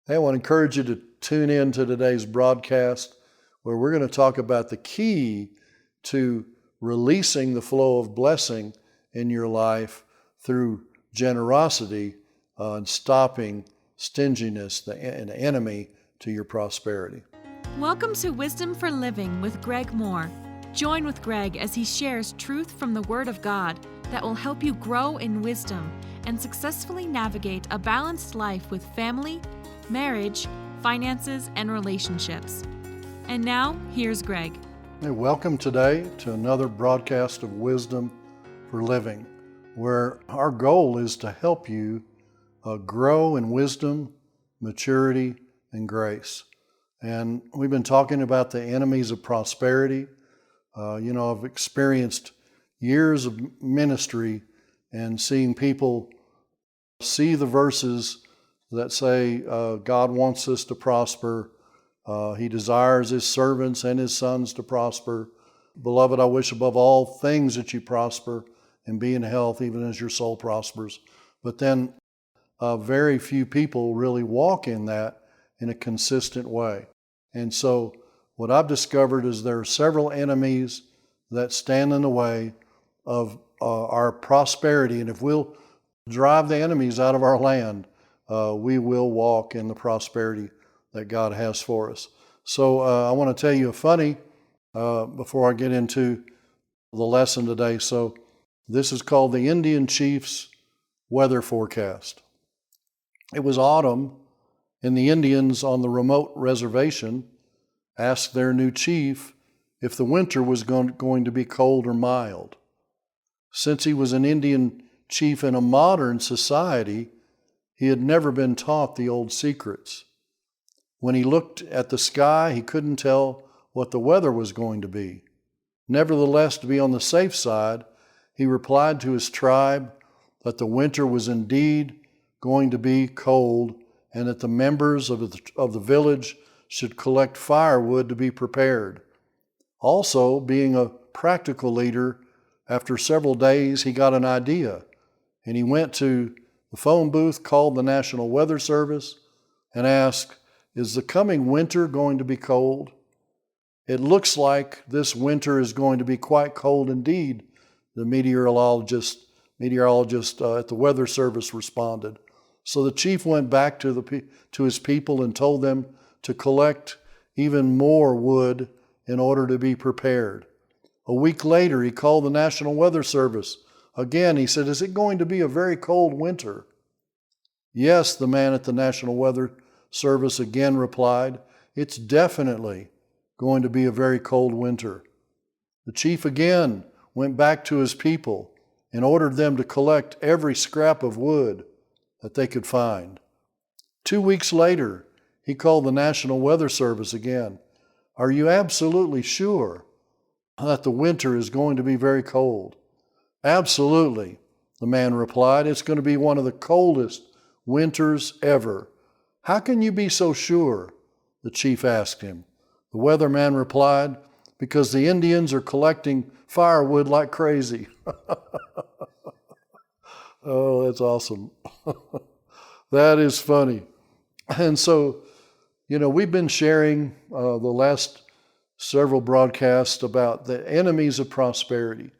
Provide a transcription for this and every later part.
Hey, I want to encourage you to tune in to today's broadcast where we're going to talk about the key to releasing the flow of blessing in your life through generosity and stopping stinginess, an enemy to your prosperity. Welcome to Wisdom for Living with Greg Mohr. Join with Greg as he shares truth from the Word of God that will help you grow in wisdom and successfully navigate a balanced life with family, marriage, finances, and relationships. And now, here's Greg. Hey, welcome today to another broadcast of Wisdom for Living, where our goal is to help you grow in wisdom, maturity, and grace. And we've been talking about the enemies of prosperity. I've experienced years of ministry and seeing people see the verses that say God wants us to prosper. He desires His servants and His sons to prosper. Beloved, I wish above all things that you prosper and be in health, even as your soul prospers. But then very few people really walk in that in a consistent way. And so what I've discovered is there are several enemies that stand in the way of our prosperity. And if we'll drive the enemies out of our land, we will walk in the prosperity that God has for us. So I want to tell you a funny before I get into the lesson today. So this is called the Indian Chief's Weather Forecast. It was autumn, and the Indians on the remote reservation asked their new chief if the winter was going to be cold or mild. Since he was an Indian chief in a modern society, he had never been taught the old secrets. When he looked at the sky, he couldn't tell what the weather was going to be. Nevertheless, to be on the safe side, he replied to his tribe that the winter was indeed going to be cold and that the members of the village should collect firewood to be prepared. Also, being a practical leader, after several days, he got an idea, and he went to the phone booth, called the National Weather Service, and asked, "Is the coming winter going to be cold?" "It looks like this winter is going to be quite cold indeed," the meteorologist at the Weather Service responded. So the chief went back to his people and told them to collect even more wood in order to be prepared. A week later, he called the National Weather Service. Again, he said, "Is it going to be a very cold winter?" "Yes," the man at the National Weather Service again replied, "It's definitely going to be a very cold winter." The chief again went back to his people and ordered them to collect every scrap of wood that they could find. 2 weeks later, he called the National Weather Service again. "Are you absolutely sure that the winter is going to be very cold?" "Absolutely," the man replied. "It's going to be one of the coldest winters ever." "How can you be so sure?" the chief asked him. The weatherman replied, "Because the Indians are collecting firewood like crazy." Oh, that's awesome. That is funny. And so, we've been sharing the last several broadcasts about the enemies of prosperity.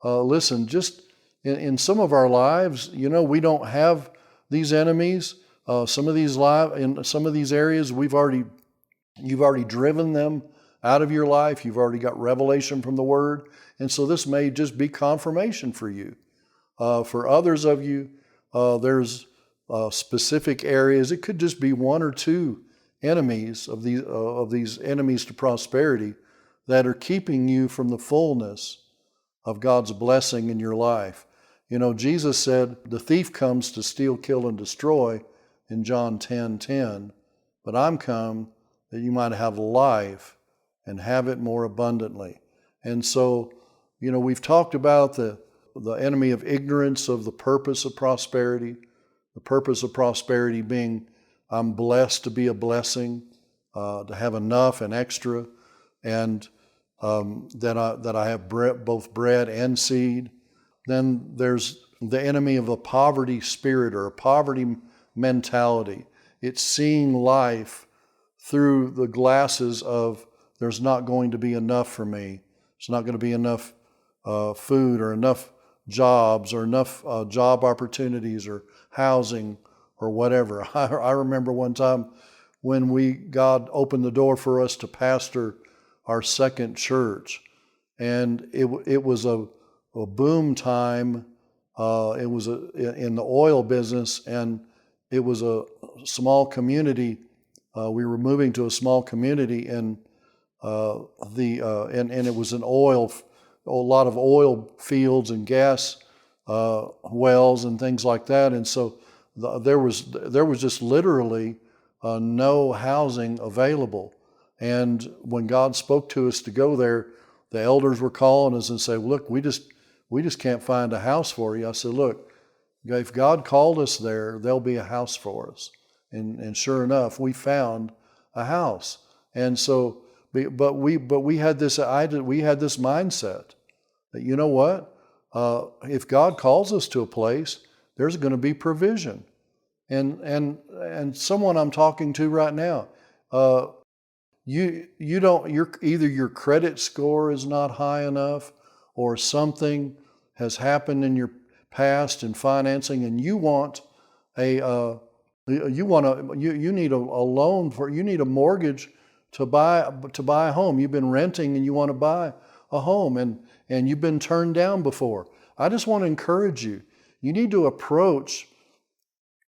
Listen, just in some of our lives, we don't have these enemies. In some of these areas, you've already driven them out of your life. You've already got revelation from the Word. And so this may just be confirmation for you. For others of you, there's specific areas. It could just be one or two enemies of these enemies to prosperity that are keeping you from the fullness of God's blessing in your life. Jesus said, "The thief comes to steal, kill, and destroy," in John 10:10, "but I'm come that you might have life and have it more abundantly." And so, we've talked about the enemy of ignorance of the purpose of prosperity. The purpose of prosperity being, I'm blessed to be a blessing, to have enough and extra, and that I have both bread and seed. Then there's the enemy of a poverty spirit or a poverty mentality. it's seeing life through the glasses of there's not going to be enough for me. It's not going to be enough food or enough jobs or enough job opportunities or housing or whatever. I remember one time when God opened the door for us to pastor our second church, and it was a boom time. It was in the oil business, and it was a small community. We were moving to a small community, and it was a lot of oil fields and gas wells and things like that. And so there was just literally no housing available. And when God spoke to us to go there, the elders were calling us and say, "Look, we just can't find a house for you." I said, "Look, if God called us there, there'll be a house for us." And sure enough, we found a house. And so, but we had this mindset that, you know what, if God calls us to a place, there's going to be provision. And someone I'm talking to right now, either your credit score is not high enough, or something has happened in your past in financing, and you need a loan you need a mortgage to buy a home. You've been renting and you want to buy a home, and you've been turned down before. I just want to encourage you. You need to approach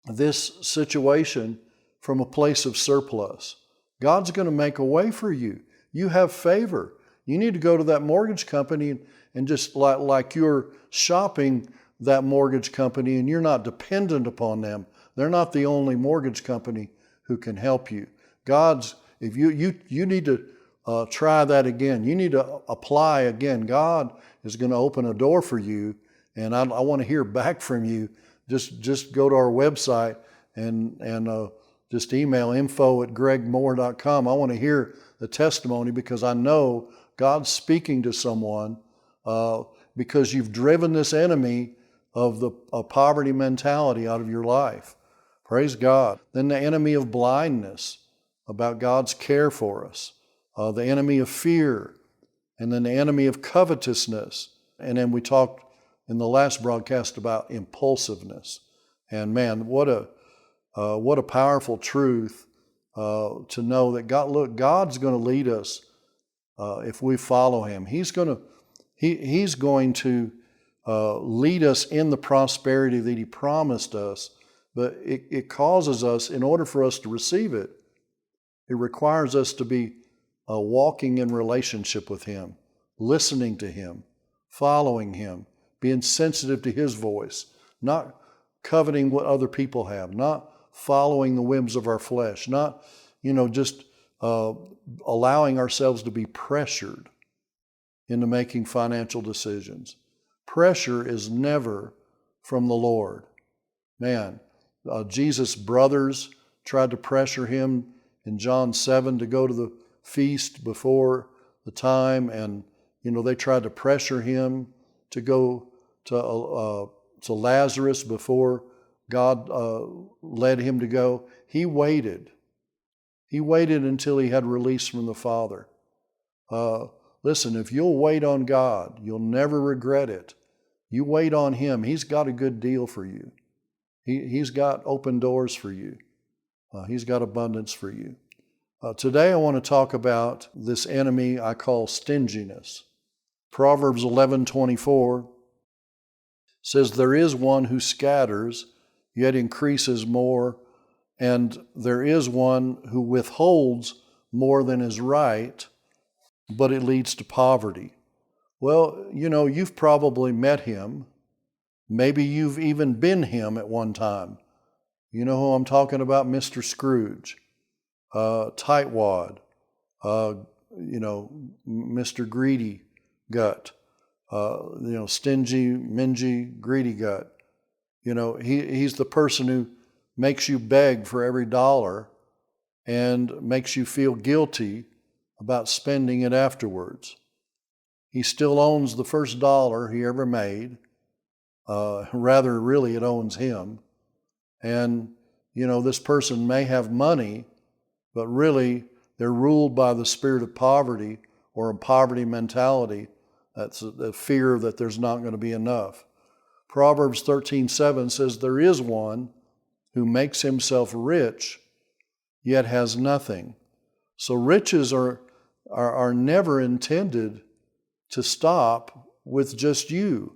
this situation from a place of surplus. God's going to make a way for you. You have favor. You need to go to that mortgage company and just like you're shopping that mortgage company, and you're not dependent upon them. They're not the only mortgage company who can help you. If you need to try that again. You need to apply again. God is going to open a door for you, and I want to hear back from you. Just go to our website and just email info@gregmohr.com. I want to hear the testimony, because I know God's speaking to someone because you've driven this enemy of the poverty mentality out of your life. Praise God. Then the enemy of blindness, about God's care for us. The enemy of fear, and then the enemy of covetousness. And then we talked in the last broadcast about impulsiveness. And man, what a powerful truth to know that God's going to lead us if we follow Him. He's going to lead us in the prosperity that He promised us, but it causes us, in order for us to receive it, it requires us to be walking in relationship with Him, listening to Him, following Him, being sensitive to His voice, not coveting what other people have, not following the whims of our flesh, not just allowing ourselves to be pressured into making financial decisions. Pressure is never from the Lord. Man, Jesus' brothers tried to pressure Him in John 7 to go to the feast before the time, and they tried to pressure Him to go to Lazarus before God led Him to go. He waited. He waited until He had release from the Father. Listen, if you'll wait on God, you'll never regret it. You wait on Him. He's got a good deal for you. He's got open doors for you. He's got abundance for you. Today I want to talk about this enemy I call stinginess. Proverbs 11:24 says, "There is one who scatters, yet increases more, and there is one who withholds more than is right, but it leads to poverty." Well, you've probably met him. Maybe you've even been him at one time. You know who I'm talking about? Mr. Scrooge, Tightwad, Mr. Greedy Gut, stingy, mingy, greedy gut. He's the person who makes you beg for every dollar and makes you feel guilty about spending it afterwards. He still owns the first dollar he ever made. Rather, really, it owns him. And, this person may have money, but really they're ruled by the spirit of poverty or a poverty mentality. That's the fear that there's not going to be enough. Proverbs 13:7 says, there is one who makes himself rich, yet has nothing. So riches are never intended to stop with just you.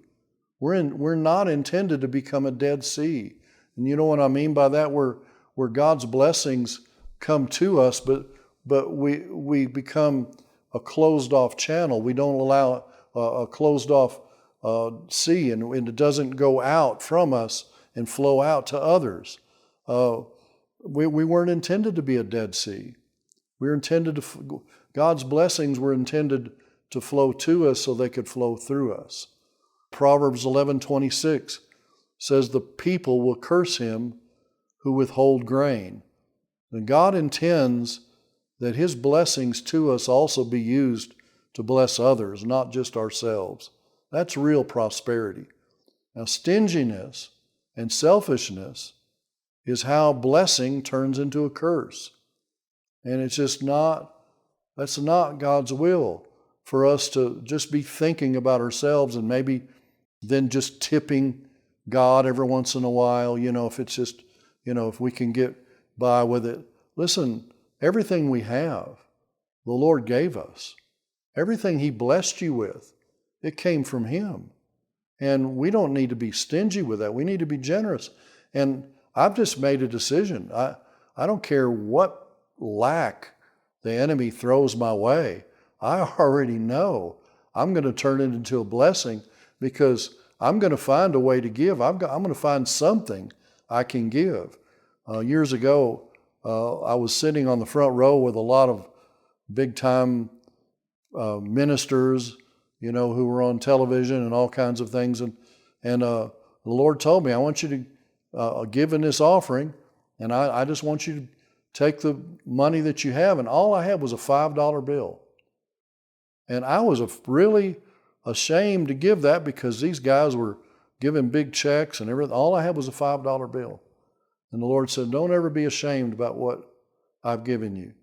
We're not intended to become a Dead Sea. And you know what I mean by that? Where God's blessings come to us, but we become a closed off channel. We don't allow a closed off sea, and it doesn't go out from us and flow out to others. We weren't intended to be a Dead Sea. God's blessings were intended to flow to us so they could flow through us. Proverbs 11:26 says, the people will curse him who withhold grain. And God intends that his blessings to us also be used to bless others, not just ourselves. That's real prosperity. Now, stinginess and selfishness is how blessing turns into a curse. And it's just that's not God's will for us to just be thinking about ourselves and maybe then just tipping God every once in a while, if it's just, if we can get by with it. Listen, everything we have, the Lord gave us. Everything he blessed you with, it came from him. And we don't need to be stingy with that. We need to be generous. And I've just made a decision. I don't care what lack the enemy throws my way. I already know I'm going to turn it into a blessing because I'm going to find a way to give. I'm going to find something I can give. Years ago, I was sitting on the front row with a lot of big-time ministers, who were on television and all kinds of things. And the Lord told me, I want you to give in this offering, and I just want you to take the money that you have. And all I had was a $5 bill. And I was really ashamed to give that because these guys were giving big checks and everything. All I had was a $5 bill. And the Lord said, don't ever be ashamed about what I've given you.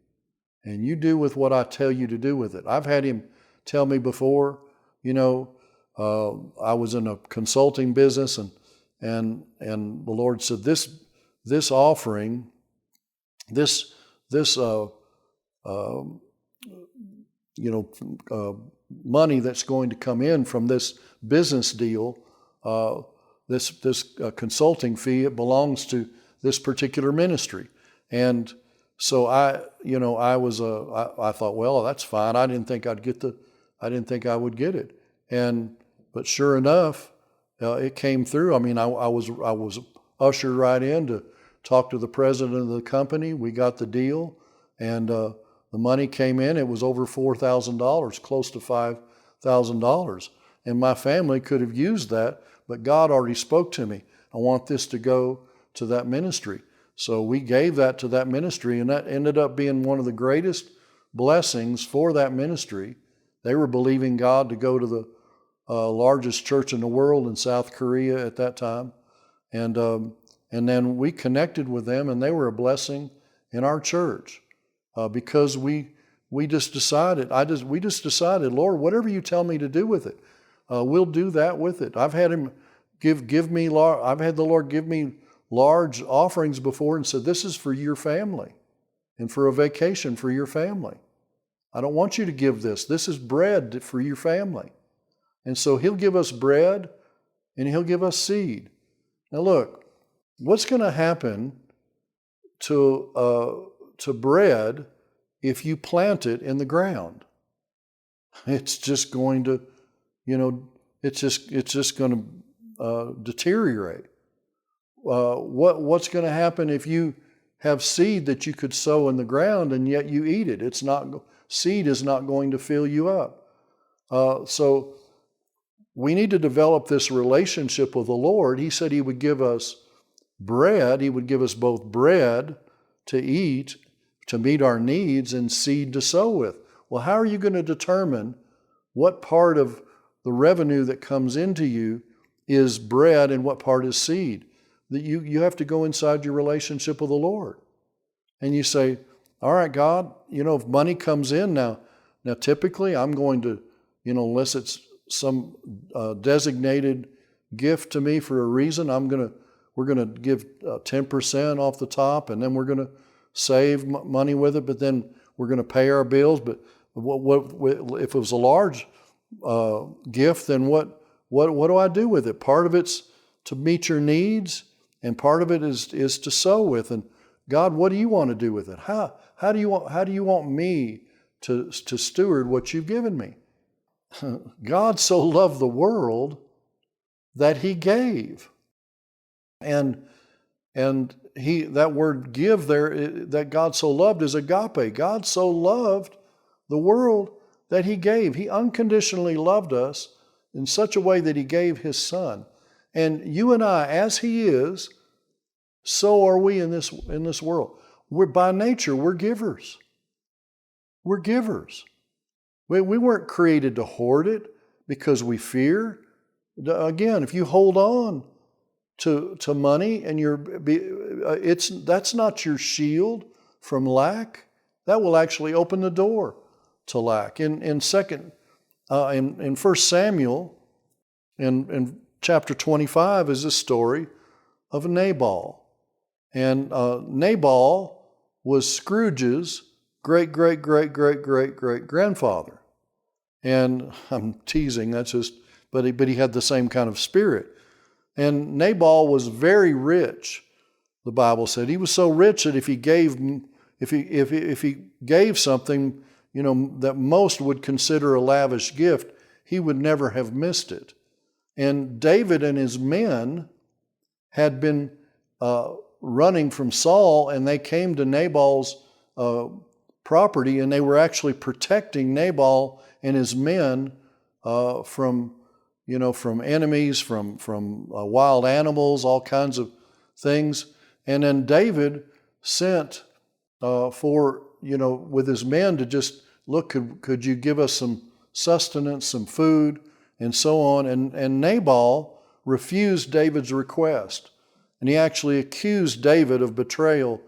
And you do with what I tell you to do with it. I've had him tell me before, I was in a consulting business and the Lord said, this offering, this money that's going to come in from this business deal, this consulting fee, it belongs to this particular ministry. And so I thought, well, that's fine. I didn't think I would get it. But sure enough, it came through. I mean, I was ushered right in to talk to the president of the company. We got the deal, and the money came in. It was over $4,000, close to $5,000. And my family could have used that, but God already spoke to me. I want this to go to that ministry. So we gave that to that ministry, and that ended up being one of the greatest blessings for that ministry. They were believing God to go to the largest church in the world in South Korea at that time. And then we connected with them, and they were a blessing in our church because we just decided, Lord, whatever you tell me to do with it, we'll do that with it. I've had him I've had the Lord give me large offerings before and said, this is for your family and for a vacation for your family. I don't want you to give this. This is bread for your family. And so he'll give us bread and he'll give us seed. Now look, what's going to happen to bread if you plant it in the ground? It's just going to, it's just going to deteriorate. What's going to happen if you have seed that you could sow in the ground and yet you eat it? Seed is not going to fill you up. So we need to develop this relationship with the Lord. He said he would give us bread. He would give us both bread to eat, to meet our needs, and seed to sow with. Well, how are you going to determine what part of the revenue that comes into you is bread and what part is seed? that you have to go inside your relationship with the Lord. And you say, all right, God, if money comes in now typically I'm going to, unless it's some designated gift to me for a reason, we're going to give 10% off the top, and then we're going to save money with it, but then we're going to pay our bills. But if it was a large gift, then what do I do with it? Part of it's to meet your needs, and part of it is to sow with. And God, what do you want to do with it? How do you want me to steward what you've given me? God so loved the world that He gave. And that word give there, that God so loved, is agape. God so loved the world that He gave. He unconditionally loved us in such a way that He gave His Son. And you and I, as He is, so are we in this world. By nature, we're givers. We're givers. We weren't created to hoard it because we fear. Again, if you hold on to money and that's not your shield from lack, that will actually open the door to lack. In 1 Samuel, in chapter 25, is the story of Nabal. And Nabal was Scrooge's great-great-great-great-great-great-grandfather. And I'm teasing, but he had the same kind of spirit. And Nabal was very rich, the Bible said. He was so rich that if he gave something, that most would consider a lavish gift, he would never have missed it. And David and his men had been running from Saul, and they came to Nabal's property, and they were actually protecting Nabal and his men from enemies, from wild animals, all kinds of things. And then David sent with his men to just look, could you give us some sustenance, some food, and so on. And Nabal refused David's request. And he actually accused David of betrayal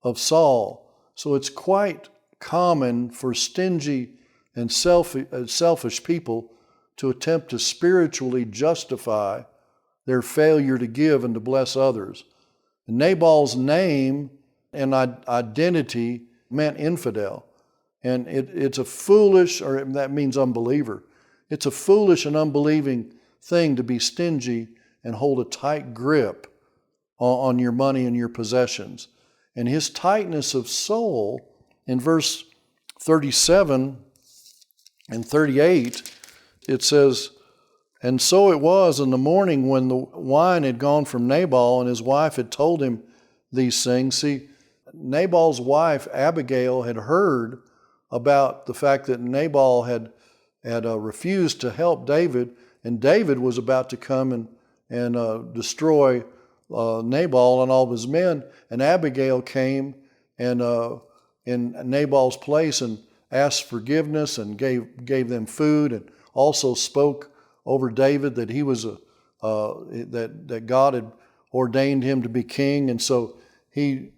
of Saul. So it's quite common for stingy and selfish people to attempt to spiritually justify their failure to give and to bless others. And Nabal's name and identity meant infidel. And it's a foolish, or that means unbeliever. It's a foolish and unbelieving thing to be stingy and hold a tight grip on your money and your possessions. And his tightness of soul, in verse 37 and 38, it says, "And so it was in the morning when the wine had gone from Nabal and his wife had told him these things." See, Nabal's wife, Abigail, had heard about the fact that Nabal had refused to help David, and David was about to come and destroy Nabal and all of his men. And Abigail came and in Nabal's place and asked forgiveness and gave them food, and also spoke over David that he was that God had ordained him to be king, and so he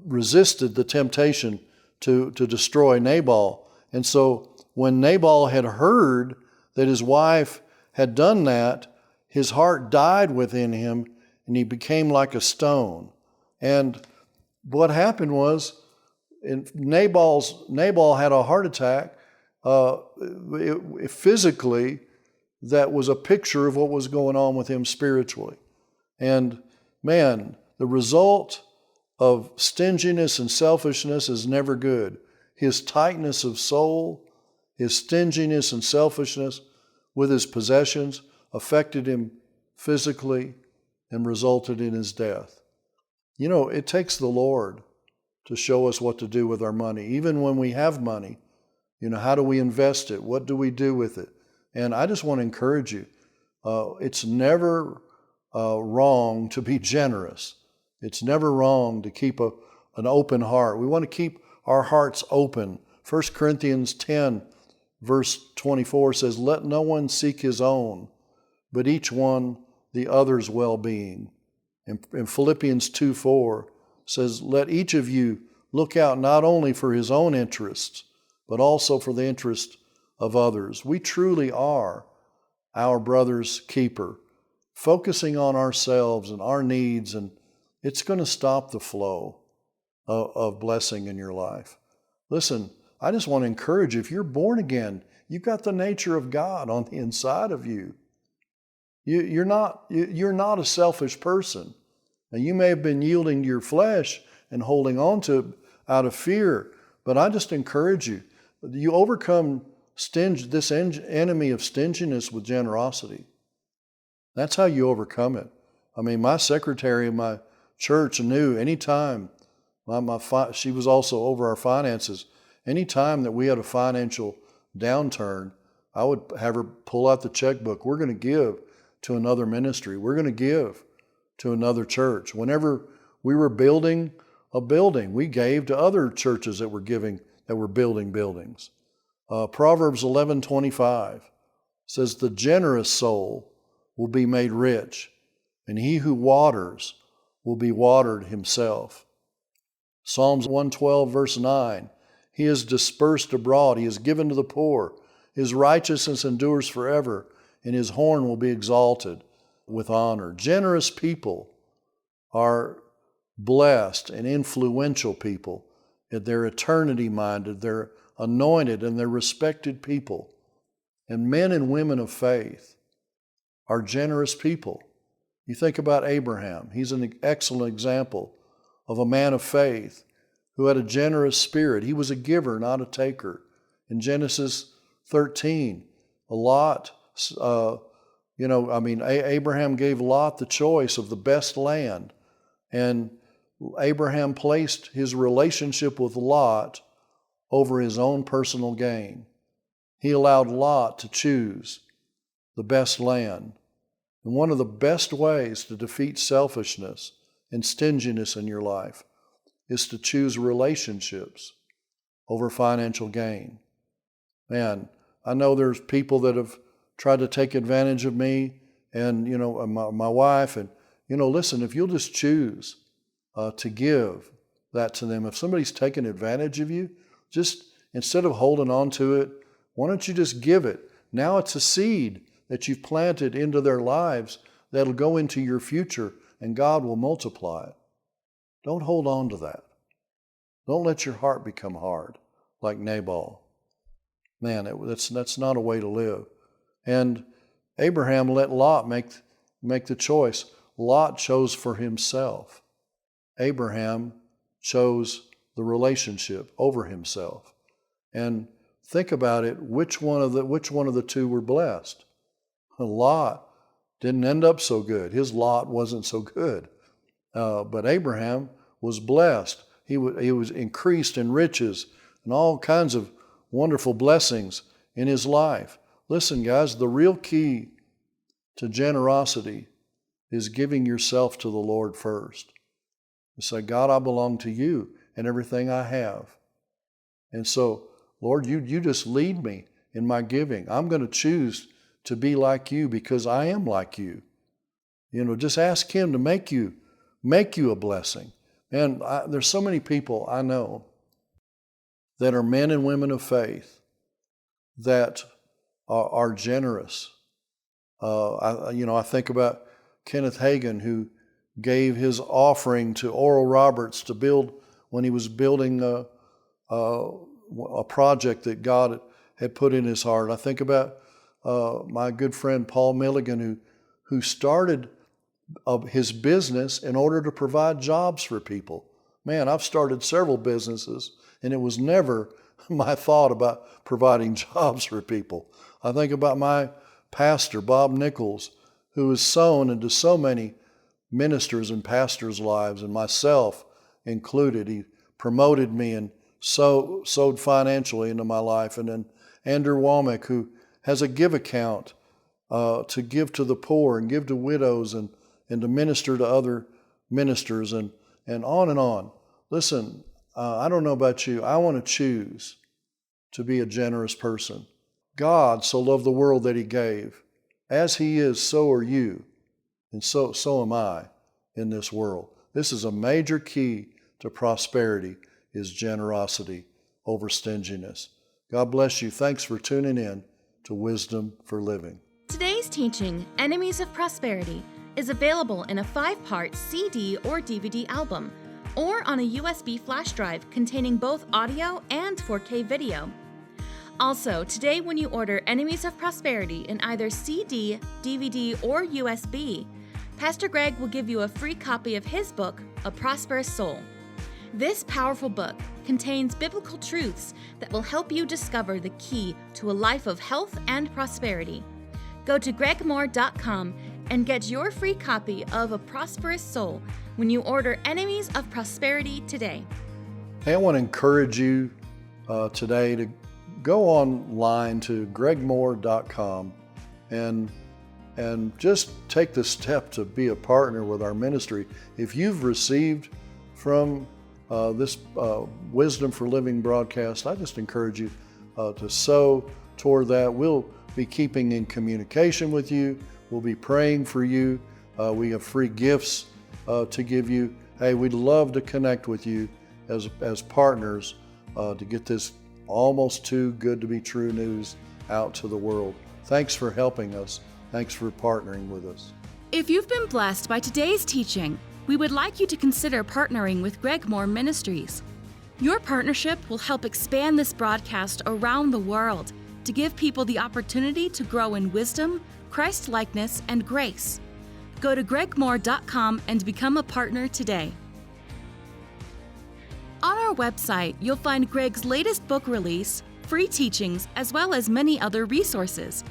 resisted the temptation to destroy Nabal. And so when Nabal had heard that his wife had done that, his heart died within him, and he became like a stone. And what happened was, Nabal had a heart attack. Physically, that was a picture of what was going on with him spiritually. And man, the result of stinginess and selfishness is never good. His tightness of soul, his stinginess and selfishness with his possessions affected him physically and resulted in his death. It takes the Lord to show us what to do with our money. Even when we have money, how do we invest it? What do we do with it? And I just want to encourage you, it's never wrong to be generous. It's never wrong to keep an open heart. We want to keep our hearts open. 1 Corinthians 10, verse 24 says, "Let no one seek his own, but each one the other's well-being. In Philippians 2:4 says, let each of you look out not only for his own interests, but also for the interest of others. We truly are our brother's keeper, focusing on ourselves and our needs, and it's going to stop the flow of blessing in your life. Listen, I just want to encourage you, if you're born again, you've got the nature of God on the inside of you. You're not a selfish person. Now, you may have been yielding to your flesh and holding on to it out of fear, but I just encourage you. You overcome this enemy of stinginess with generosity. That's how you overcome it. I mean, my secretary in my church knew anytime, she was also over our finances, anytime that we had a financial downturn, I would have her pull out the checkbook. We're going to give to another ministry. We're going to give to another church. Whenever we were building a building, we gave to other churches that were building buildings. Proverbs 11:25 says, the generous soul will be made rich, and he who waters will be watered himself. Psalms 112 verse 9, he is dispersed abroad, he is given to the poor. His righteousness endures forever, and his horn will be exalted with honor. Generous people are blessed and influential people. They're eternity-minded, they're anointed, and they're respected people. And men and women of faith are generous people. You think about Abraham. He's an excellent example of a man of faith who had a generous spirit. He was a giver, not a taker. In Genesis 13, Abraham gave Lot the choice of the best land, and Abraham placed his relationship with Lot over his own personal gain. He allowed Lot to choose the best land. And one of the best ways to defeat selfishness and stinginess in your life is to choose relationships over financial gain. Man, I know there's people that have tried to take advantage of me and, my wife. And, listen, if you'll just choose to give that to them, if somebody's taken advantage of you, just instead of holding on to it, why don't you just give it? Now it's a seed that you've planted into their lives that'll go into your future, and God will multiply it. Don't hold on to that. Don't let your heart become hard like Nabal. Man, that's not a way to live. And Abraham let Lot make the choice. Lot chose for himself. Abraham chose the relationship over himself. And think about it, which one of the two were blessed? Lot didn't end up so good. His lot wasn't so good. But Abraham was blessed. He was increased in riches and all kinds of wonderful blessings in his life. Listen, guys, the real key to generosity is giving yourself to the Lord first. You say, God, I belong to you and everything I have. And so, Lord, you just lead me in my giving. I'm going to choose to be like you because I am like you. Just ask him to make you a blessing. And there's so many people I know that are men and women of faith that are generous. I think about Kenneth Hagin, who gave his offering to Oral Roberts to build when he was building a project that God had put in his heart. I think about my good friend Paul Milligan, who started his business in order to provide jobs for people. Man, I've started several businesses, and it was never my thought about providing jobs for people. I think about my pastor, Bob Nichols, who has sown into so many ministers and pastors' lives, and myself included. He promoted me and sowed financially into my life. And then Andrew Womack, who has a give account to give to the poor and give to widows and to minister to other ministers and on and on. Listen, I don't know about you. I want to choose to be a generous person. God so loved the world that he gave. As he is, so are you. And so am I in this world. This is a major key to prosperity, is generosity over stinginess. God bless you. Thanks for tuning in to Wisdom for Living. Today's teaching, Enemies of Prosperity, is available in a 5-part CD or DVD album, or on a USB flash drive containing both audio and 4K video. Also, today when you order Enemies of Prosperity in either CD, DVD, or USB, Pastor Greg will give you a free copy of his book, A Prosperous Soul. This powerful book contains biblical truths that will help you discover the key to a life of health and prosperity. Go to gregmohr.com and get your free copy of A Prosperous Soul when you order Enemies of Prosperity today. Hey, I want to encourage you today to go online to gregmohr.com and just take the step to be a partner with our ministry. If you've received from this Wisdom for Living broadcast, I just encourage you to sow toward that. We'll be keeping in communication with you. We'll be praying for you. We have free gifts to give you. Hey, we'd love to connect with you as partners to get this almost too good to be true news out to the world. Thanks for helping us. Thanks for partnering with us. If you've been blessed by today's teaching, we would like you to consider partnering with Greg Mohr Ministries. Your partnership will help expand this broadcast around the world to give people the opportunity to grow in wisdom, Christ-likeness, and grace. Go to gregmohr.com and become a partner today. On our website, you'll find Greg's latest book release, free teachings, as well as many other resources.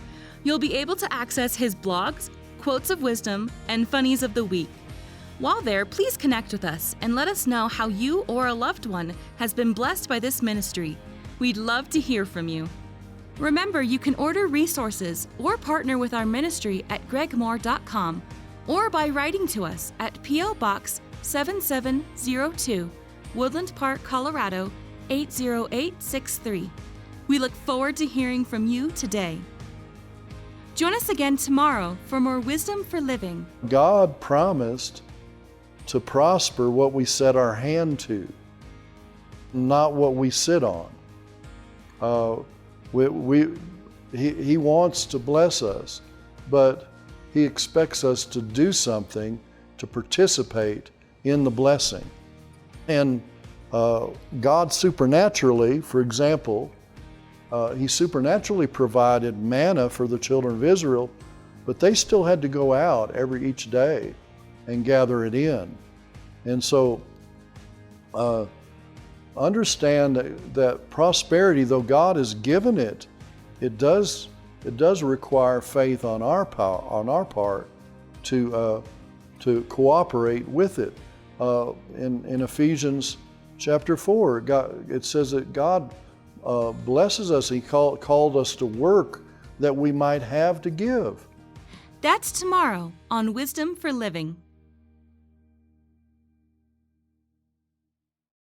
You'll be able to access his blogs, quotes of wisdom, and funnies of the week. While there, please connect with us and let us know how you or a loved one has been blessed by this ministry. We'd love to hear from you. Remember, you can order resources or partner with our ministry at gregmohr.com or by writing to us at P.O. Box 7702, Woodland Park, Colorado 80863. We look forward to hearing from you today. Join us again tomorrow for more Wisdom for Living. God promised to prosper what we set our hand to, not what we sit on. He wants to bless us, but He expects us to do something to participate in the blessing. And God supernaturally, for example, He supernaturally provided manna for the children of Israel, but they still had to go out each day and gather it in. And so understand that prosperity, though God has given it, it does require faith on our part to cooperate with it. In Ephesians chapter 4, it says that God blesses us. He called us to work that we might have to give. That's tomorrow on Wisdom for Living.